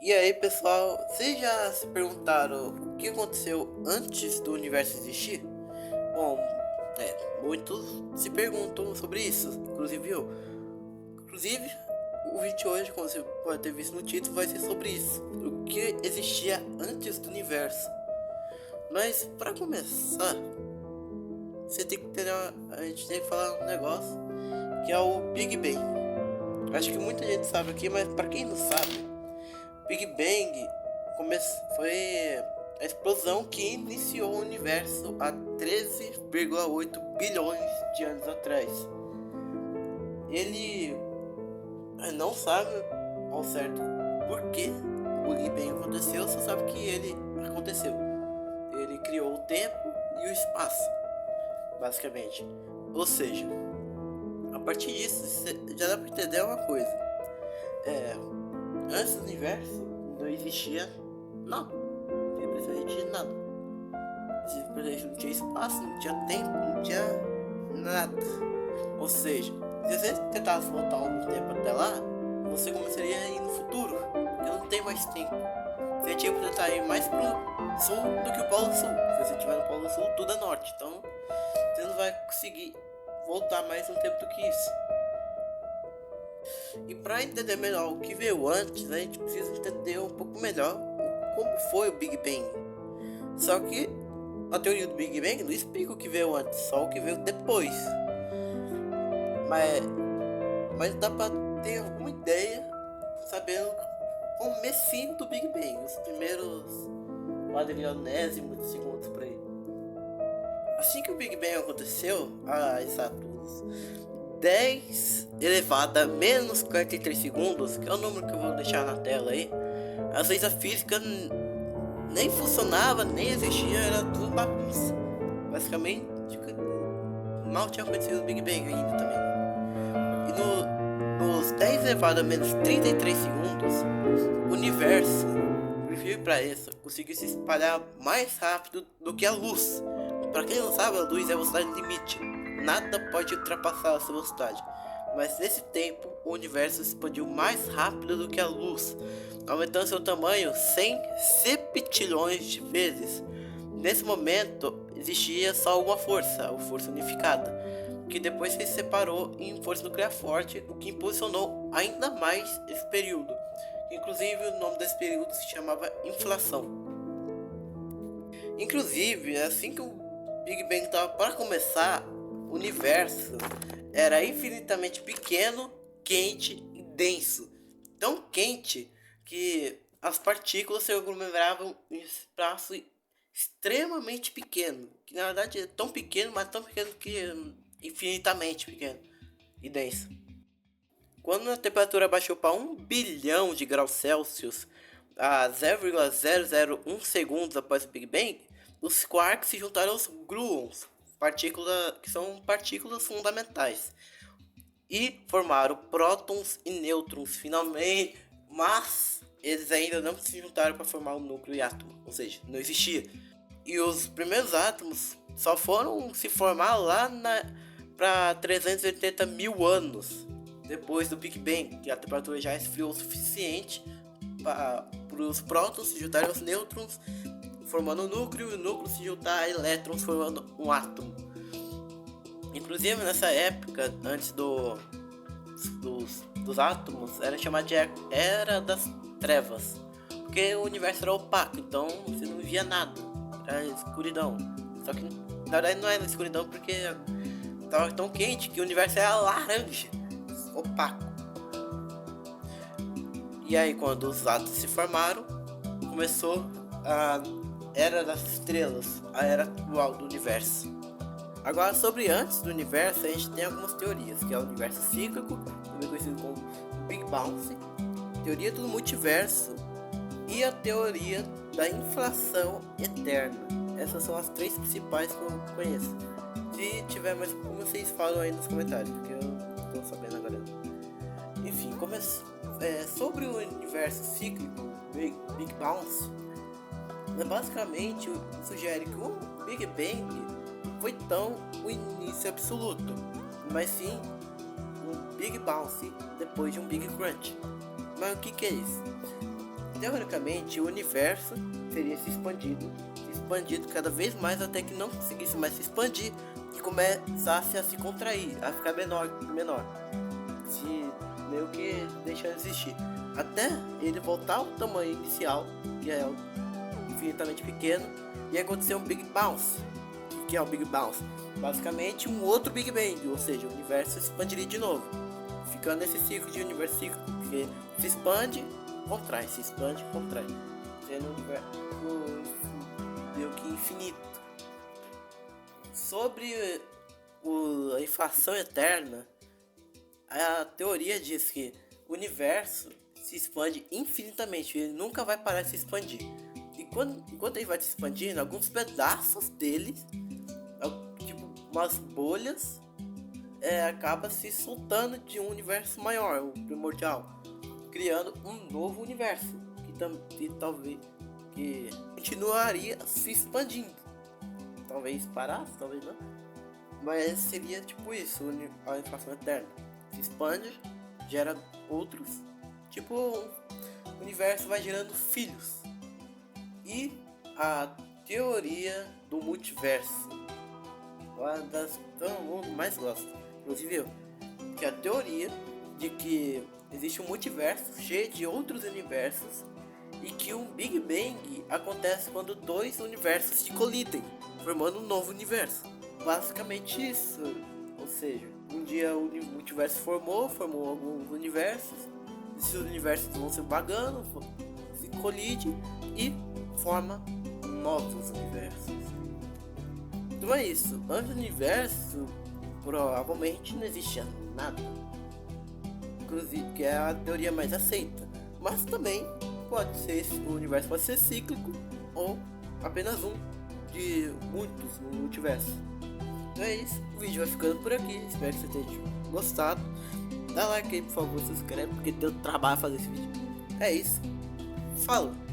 E aí, pessoal, vocês já se perguntaram o que aconteceu antes do universo existir? Bom, muitos se perguntam sobre isso, inclusive eu. Inclusive, o vídeo hoje, como você pode ter visto no título, vai ser sobre isso. O que existia antes do universo. Mas, para começar, você tem que ter, a gente tem que falar um negócio, que é o Big Bang. Acho que muita gente sabe aqui, mas para quem não sabe, Big Bang foi a explosão que iniciou o universo há 13,8 bilhões de anos atrás. Ele não sabe ao certo por que o Big Bang aconteceu, só sabe que ele aconteceu. Ele criou o tempo e o espaço, basicamente. Ou seja, a partir disso já dá para entender uma coisa. Antes do universo não existia nada, simplesmente nada. Simplesmente não tinha espaço, não tinha tempo, não tinha nada. Ou seja, se você tentasse voltar algum tempo até lá, você começaria a ir no futuro, porque não tem mais tempo. Você tinha que tentar ir mais pro sul do que o Polo Sul. Se você estiver no Polo Sul, tudo é norte, então você não vai conseguir voltar mais um tempo do que isso. E para entender melhor o que veio antes, a gente precisa entender um pouco melhor como foi o Big Bang. Só que a teoria do Big Bang não explica o que veio antes, só o que veio depois. Mas dá pra ter alguma ideia sabendo o comecinho do Big Bang, os primeiros quadrilionésimos de segundos por aí. Assim que o Big Bang aconteceu, há exatos 10 elevado a menos 43 segundos, que é o número que eu vou deixar na tela aí, às vezes a física nem funcionava, nem existia, era tudo bagunça. Basicamente, mal tinha acontecido o Big Bang ainda também. E nos 10 elevado a menos 33 segundos, o universo, por vir para isso, conseguiu se espalhar mais rápido do que a luz. Para quem não sabe, a luz é a velocidade limite. Nada pode ultrapassar essa velocidade. Mas nesse tempo, o universo se expandiu mais rápido do que a luz, aumentando seu tamanho 100 septilhões de vezes. Nesse momento, existia só uma força, a força unificada, que depois se separou em força nuclear forte, o que impulsionou ainda mais esse período. Inclusive, o nome desse período se chamava inflação. Inclusive, assim que o Big Bang estava para começar, o universo era infinitamente pequeno, quente e denso. Tão quente que as partículas se aglomeravam em espaço extremamente pequeno. Que na verdade é tão pequeno, mas tão pequeno que infinitamente pequeno e denso. Quando a temperatura baixou para 1 bilhão de graus Celsius, a 0,001 segundos após o Big Bang, os quarks se juntaram aos gluons, que são partículas fundamentais, e formaram prótons e nêutrons finalmente, mas eles ainda não se juntaram para formar um núcleo e átomo, ou seja, não existia. E os primeiros átomos só foram se formar lá para 380 mil anos depois do Big Bang, que a temperatura já esfriou o suficiente para os prótons se juntarem aos nêutrons, formando um núcleo, e o núcleo se juntar a elétrons, formando um átomo. Inclusive nessa época, antes dos átomos, era chamada de Era das Trevas, porque o universo era opaco, então você não via nada, era escuridão. Só que na verdade não era escuridão, porque estava tão quente que o universo era laranja, opaco. E aí quando os átomos se formaram, começou a Era das Estrelas, a era atual do universo. Agora, sobre antes do universo, a gente tem algumas teorias, que é o universo cíclico, também conhecido como Big Bounce, teoria do multiverso e a teoria da inflação eterna. Essas são as três principais que eu conheço. Se tiver mais, como vocês falam aí nos comentários, porque eu não estou sabendo agora. Enfim, sobre o universo cíclico, Big Bounce, basicamente sugere que o Big Bang foi tão o início absoluto, mas sim um Big Bounce depois de um Big Crunch. Mas o que é isso? teoricamente o universo seria se expandido cada vez mais até que não conseguisse mais se expandir e começasse a se contrair, a ficar menor, se meio que deixando de existir, até ele voltar ao tamanho inicial, que é infinitamente pequeno, e acontecer um Big Bounce. O que é o Big Bounce? Basicamente um outro Big Bang, ou seja, o universo se expandiria de novo, ficando nesse ciclo de universo cíclico, que se expande, contrai, se expande, contrai, sendo um universo meio que infinito. Sobre a inflação eterna, a teoria diz que o universo se expande infinitamente, ele nunca vai parar de se expandir. E enquanto ele vai se expandindo, alguns pedaços dele, tipo umas bolhas, acaba se soltando de um universo maior, o primordial, criando um novo universo que talvez que continuaria se expandindo. Talvez parasse, talvez não. Mas seria tipo isso, a inflação eterna. Se expande, gera outros. Tipo, o universo vai gerando filhos. E a teoria do multiverso, uma das que todo mundo mais gosta, inclusive eu, que é a teoria de que existe um multiverso cheio de outros universos e que um Big Bang acontece quando dois universos se colidem, formando um novo universo. Basicamente isso. Ou seja, um dia o multiverso formou alguns universos, esses universos vão se bagando, se colidem e forma novos universos. Então é isso. Antes do universo, provavelmente não existia nada. Inclusive, que é a teoria mais aceita. Mas também pode ser, o universo pode ser cíclico ou apenas um de muitos no multiverso. Então é isso. O vídeo vai ficando por aqui. Espero que você tenha gostado. Dá like aí, por favor, se inscreve, porque deu trabalho fazer esse vídeo. É isso. Falou!